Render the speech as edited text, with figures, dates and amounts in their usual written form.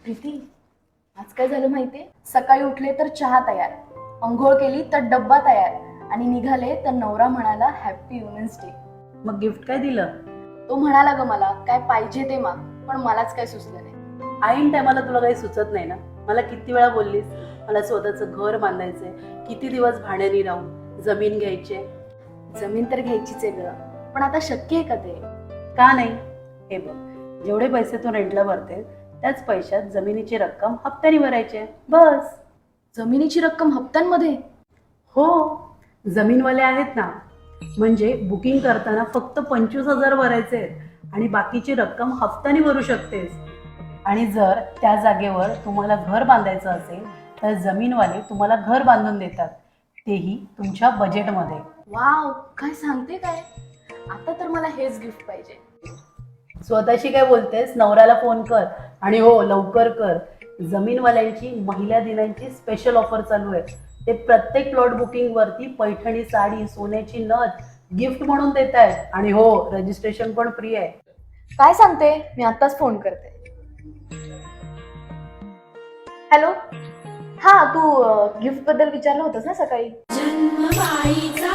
प्रीती, आज काय झालं माहितीये? सकाळी उठले तर चहा तयार, अंघोळ केली तर डब्बा तयार आणि निघाले तर नवरा म्हणाला हॅपी वुमेन्स डे. मग गिफ्ट काय दिलं? तो म्हणाला ग मला काय पाहिजे ते माग, पण मलाच काय सुचलं नाही. ऐन टायमाला तुला काही सुचत नाही ना. मला किती वेळा बोललीस मला स्वतःचं घर बांधायचंय, किती दिवस भाड्याने राहू, जमीन घ्यायचे. जमीन तर घ्यायचीच आहे ग, पण आता शक्य आहे का ते? का नाही? हे बघ, जेवढे पैसे तू रेंटला भरते त्याच पैशात जमिनीची रक्कम हप्त्याने भरायचे, बस. जमिनीची रक्कम हप्त्यांमध्ये? हो, जमीनवाले आहेत ना, म्हणजे बुकिंग करताना फक्त 25,000 भरायचे आहेत आणि बाकीची रक्कम हप्त्याने भरू शकतेस. आणि जर त्या जागेवर तुम्हाला घर बांधायचं असेल तर जमीनवाले तुम्हाला घर बांधून देतात, तेही तुमच्या बजेटमध्ये. वाव, काय सांगते काय? आता तर मला हेच गिफ्ट पाहिजे. स्वतःशी काय बोलतेस? नवऱ्याला फोन कर आणि हो लवकर कर. जमीनवाल्यांची महिला दिनांची स्पेशल ऑफर चालू आहे. ते प्रत्येक प्लॉट बुकिंग वरती पैठणी साडी, सोन्याची नथ गिफ्ट म्हणून देत आहेत आणि हो रजिस्ट्रेशन पण फ्री आहे. काय सांगते? मी आताच फोन करते. हॅलो, हा, तू गिफ्ट बद्दल विचारलं होतंस ना सकाळी? जन्मबाईचा